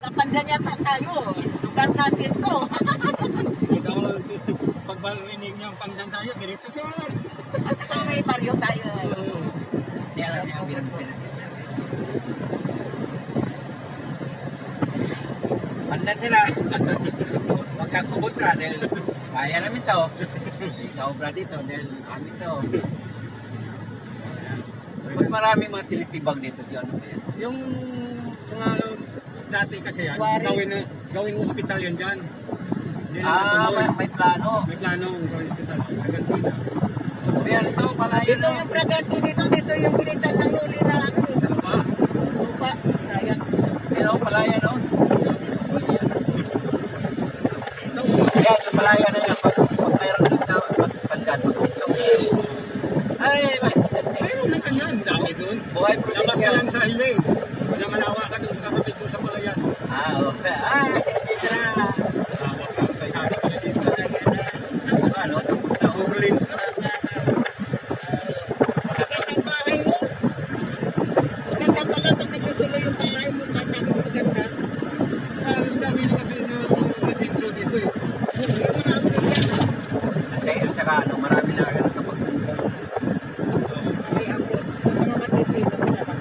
Pandan yata tayo. Lugar natin to. Ikaw, pag barinig niyo ang Pandan tayo, diretso siya. At saka may baryo tayo. Hindi alam niya ang pinag-pinag. Pandan sila. Huwag kang kumultra dahil kaya namin to. Ikaw obra dito dahil amin to. Ba't maraming mga tilitibag dito dyan? Yung mga dati kasi yan, Wari. gawing hospital yun dyan. May plano. May plano gawing hospital. Argentina. Kaya ito, palayan Dito no. yung Bragante, dito yung ginitan ng luli na ano. Ano pa? Lupa. Sayang. Pero palayan no. Yan, yung palayan na yan. Pag mayroon dito, Pandan. Ay, Mayroon na kanyan, dami doon. buhay Labas ka probinsya. lang sa hiling. Wala malawa ka doon, kakapit ko sa palayan. Okay. Ay, dito na. Lawak ka, kaya sabi ko na dito. Ano, tapos na. Overlanes na. Magandang bahay mo. Maganda pala pag nagsusulo yung bahay mo. Maganda maganda. Ang dami na kasi nasinso dito eh. Marami na yan. At saka ano, marami na agad kapag Ay, ako. Mga masisino ko talaga.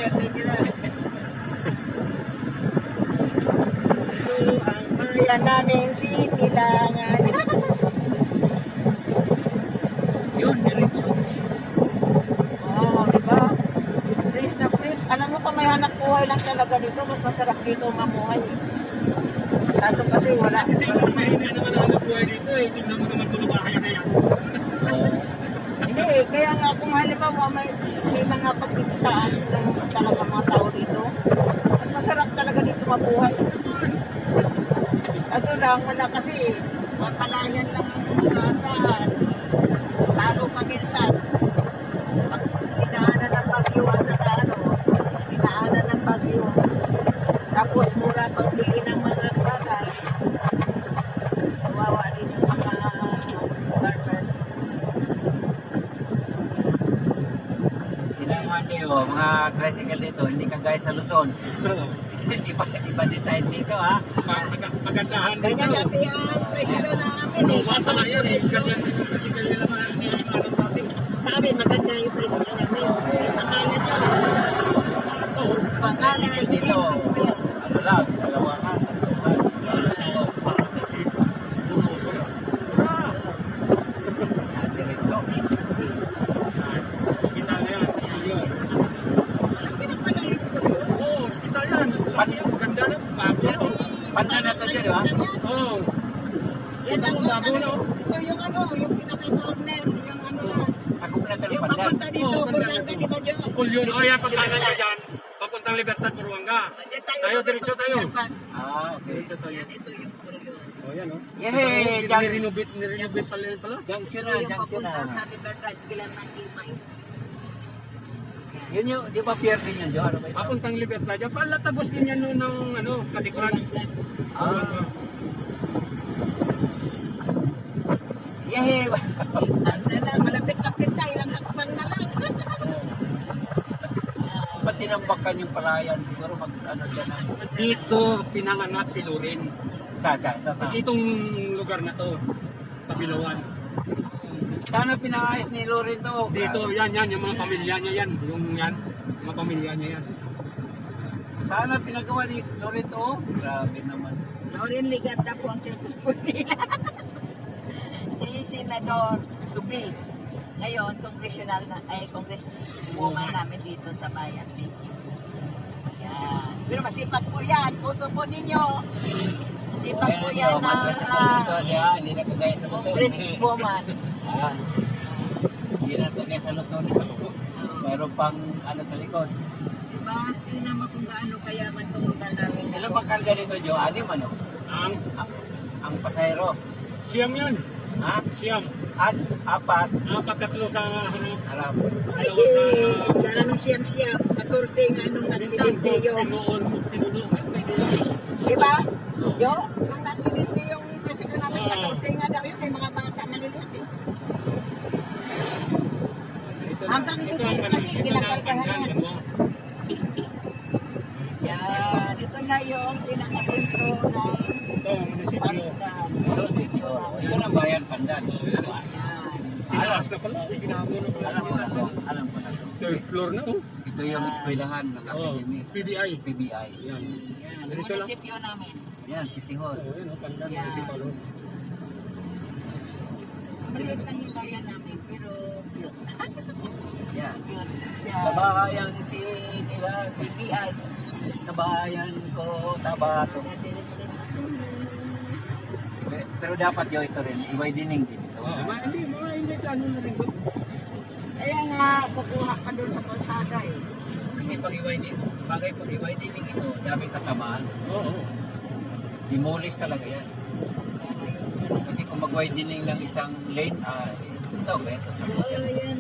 thank you na. Ito ang bayan namin, Sinilangan. Yun, diretso. Oo, diba? Fresh na fresh. Alam mo kung may hanap buhay lang talaga dito, mas masarap dito mamuhay. Kaso kasi wala. Kasi yung mahina naman ang hanap buhay dito eh. Tingnan mo naman kung bahay na yan. Hindi, kaya nga kung halimbawa may mga pagkikitaan ng talaga mga tao dito, mas masarap talaga dito mabuhay. Kaso lang, wala kasi, mapalayan lang ang unasan, talo paminsan. Pag dinaanan ng bagyo at saka dinaanan ng bagyo, tapos mura pagbili ng mga bagay, kawawa din yung mga farmers. Tinaman niyo, mga tricycle dito, hindi kagaya sa Luzon. Iba design dito ha. Magandahan dito. Ganyan dati ang presyo namin eh. Masa na yan eh. Ganyan kasi kaya naman ano traffic. Sa amin, maganda yung presyo namin. May pangalan yun. Pangalan, Dito, T-Fuel. ano lang, dalawangan, tatluhan. Diretso. Hospital na yan. Yun. Laki na pala yung pulo. Oo, hospital yan. Laki yan. Maganda na. Bago. Pandan na to siya, di ba? Oo. Yan ang Bago na. ito yung yung pinaka-corner, yung ano na. Sakop na ito ng Yung Pandan. papunta dito, Oo, Buranga, di ba dyan? Full yun. O yan, pagkanan niya dyan. Papuntang Libertad, Buruanga. Diyan Tayo, diretso tayo. Okay. Diretso tayo. Yan, ito yung pulo yun. O yan o. Yehey! Nirenovate pala yun pala. Junction na, Ito yung junction na. papunta sa Libertad, Gilan ng Imay. Yun yung, di ba pier din yun, Jo? Ano ba ito? Papuntang Libertad. Yan pala, tapos din yan noon ng Kadikuran. Yehey! Ano na, malapit-lapit na, ilang hakbang na lang. Ba't tinambakan yung palayan? Siguro ano dyan ang... Dito pinanganak si Lorin. Sa. Itong lugar na to, Pabilawan. Sana pinangayos ni Lorin to. Dito, yan, yung mga pamilya niya yan. Yung yan, mga pamilya niya yan. Sana pinagawa ni Lorin to. Grabe naman. Lauren Ligata po ang tinatapon nila. Si Senador Tubi. Ngayon, congresswoman namin dito sa bayan. Thank you. Yan. Pero masipag po yan. Puto po ninyo. Masipag po yan na Hindi na kagaya sa Luzon. congresswoman. Hindi na kagaya sa Luzon. Mayroon pang ano sa likod. Diba? Tingnan mo kung gaano kayaman itong lugar namin. Ilan bang karga dito, Jo? Anim ano? Ang pasahero. Siyam yan. Ha? Siyam. At apat. Tatlo sa ano. Harap. Ay, si Karanong siyam-siyam. 14 nga nung nagsidente yung... Noon, pinuno. Diba? Yo, nung nagsidente yung presidente namin, 14 nga daw yun. May mga bata maliliit eh. Hanggang dito kasi kinakargahan yan. Yan. Ito na yung pinakasentro ng Ito, munisipyo. Pandan. Yun, City Hall. Ito na bayan Pandan. Alas na pala. Ginagawa ko Alam ko na to. Alam ko na to. Third floor na, oh. Ito yung eskwelahan ng Oh, Academy. PBI. PBI. Yan. Yan, Ganito lang. munisipyo namin. Yan, City Hall. Oh, yun, oh, Pandan, Yan. municipal. oh. Maliit lang yung bayan namin, pero cute. Yan. Cute. Sa Yan. bahayan si nila, PBI. sa bahayan ko, Tabato. Pero dapat yung ito rin, iway-dining din ito. Oh, hindi, mga hindi ano na rin to. Kaya nga, kukuha ka doon sa kalsada eh. Kasi pag iway-dining, bagay pag iway-dining ito, daming katamaan. Oo. Demolish talaga yan. Kasi kung mag-widening ng isang lane, ito, ito sa Ayan.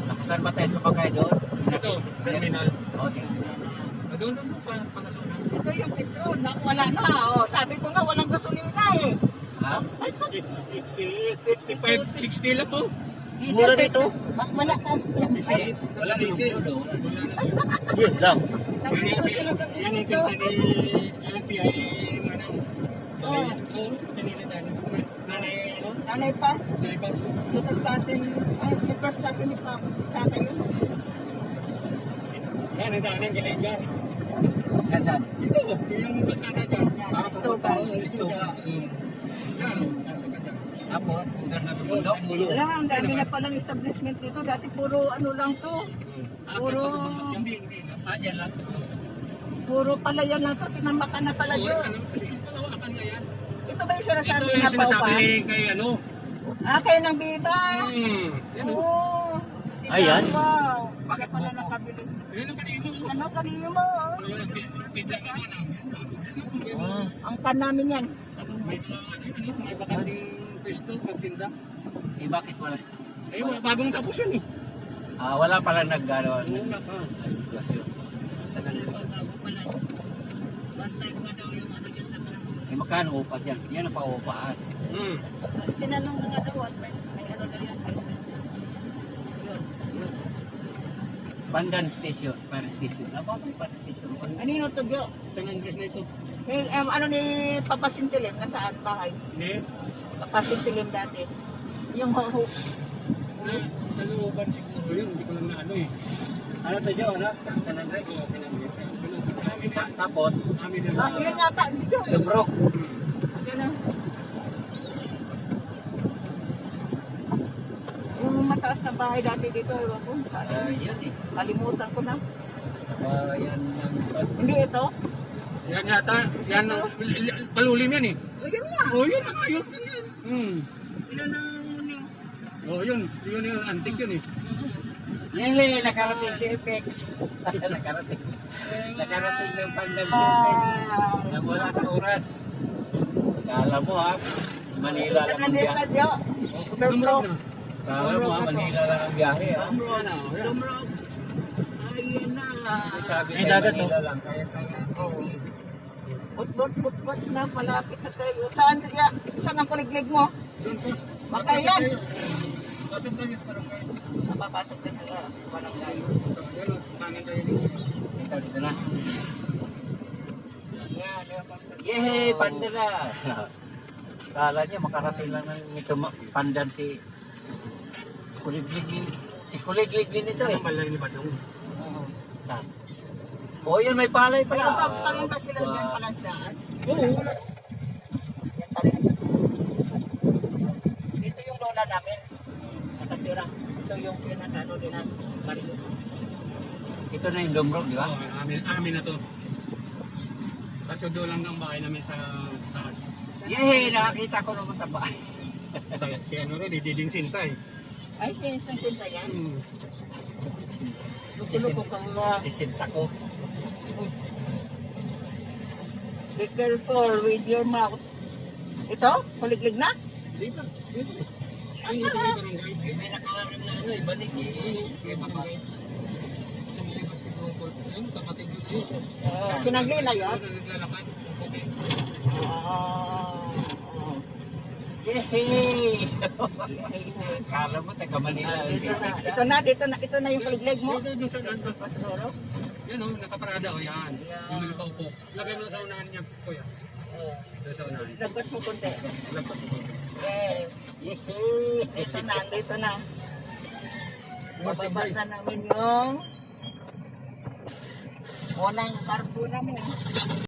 Tapos saan ba tayo sumakay doon? Ito, terminal. Okay. Doon lang po pa, pangasunan. Ito yung petrol, wala na. Oh, sabi ko nga, walang gasolina eh. Ha? It's 65, 60 lang po. Mura dito. Wala ka. Wala na yung Diesel. tulo. Yun lang. Nandito sila sa Yan ang dito. pinsa ni LTI, manang. Oh. Kanina nanay, ano? Nanay pa, Nanay Paso. little cousin, ay, first cousin ni Papa, tatay yun. Yan ang daan ng Galenga. Saan saan? Ito, yung basada dyan. Yan, Estoga. Estoga. Yan, nasa ganda. Tapos, hanggang nasa bundok. Wala, ang dami na palang establishment dito. Dati puro ano lang to. Puro, Hindi. Dyan lang. puro palayan lang to. Tinambakan na pala Oo, yun. ano, kasi palawakan na yan. Ito ba yung sinasabi Ito na yung sinasabi paupan? ni kay ano. Ah, kayo ng biba. Yan o. Oo. Ayan. Wow. Bakit Bakit pala buko? nakabili? Yan ang kanino. Ano kanino mo? Pizza ka mo na. Ang kan namin yan. May may bakanting pwesto, pagtinda. Eh, bakit wala? Eh, bagong tapos yan eh. Wala palang nag-gano'n. Una ka. Sitwasyon. Bago pala. One time ka daw yung ano dyan sa barangay. Eh, magkano upa dyan? Yan ang paupahan. Tinanong na nga daw, one time. May ano na yan. Yun. Pandan Station, Fire Station. Ba may Fire Station? Anino to, Jo? San Andres na ito. Eh, ano ni Papa Sintilim, nasaan bahay? Hindi. Papa Sintilim dati. Yung ho. Sa looban siguro yun. Hindi ko lang na ano eh. Ano to, Jo? Ano? San Andres? Oo, pinamigay sa amin. Tapos, Amin na Ah, yun yata, Jo eh. Lumbrok. Yan na. Yung mataas na bahay dati dito, ewan ko. Yan eh. Kalimutan ko na. Yan ang Hindi ito? Yan yata. Yan ang palulim yan eh. O yun nga. Oh, yun ang ayun. Ilan ang muni? Oh, yun. Yun yung antik yun eh. Lili, nakarating si Apex. nakarating. Nakarating ng Pandan si Apex. Nang wala sa oras. Kala mo ha, Manila lang ang Nandis na, biyahe. Jo. Overflow. Kala mo ha, Manila lang ang biyahe ha. Lumrog. Ayan na. Sabi Ay, sa'yo, dagat, no? Manila lang. Kaya Put na, malapit na tayo. Saan kaya? Saan ang kuliglig mo? Makayan. Pasok tayo sa barangay. Napapasok na tayo. Walang tayo. So, yan o. Tangan tayo dito. dito na. Yan. Yehey, Pandan na. Kala niya makarating lang ng ito Pandan si Kuliglig. Si Kuliglig din ito eh. Ano malay ni Badong? Saan? Oh, yun may palay Pero pala. bago pa rin ba sila dyan palasdaan? Oo. Yan pa rin. Dito yung lola namin. Nakatira. Ito yung pinakano din namin. Barilo. Ito na yung Lumbrog, di ba? Oo, amin na to. Kaso doon lang ang bahay namin sa taas. Yehey, nakakita ko naman sa bahay. Si ano rin, Diding Sinta eh. Ay, sinta yan. Gusto ko kang Sisinta ko. be careful with your mouth. Ito? Kuliglig na? Dito. Ay, yung sa may barangay. May nakaharap na ano, ibanig eh. May barangay. Sa may basketball court. Ayun, kakatig yun. Pinagli na yun? Naglalakad. Okay. Yehey! Kala mo, taga Manila ang Dito na, CFX, ito na yung kaligleg mo. Dito sa nandun. Paturo. Yan o, nakaparada o yan. Yung nakaupo. Lagay mo sa unahan niya, kuya. Doon sa unahan. Lagpas mo konti. Lagpas mo. Yes. Yehey! Dito na. Bababasa namin yung unang karbo namin.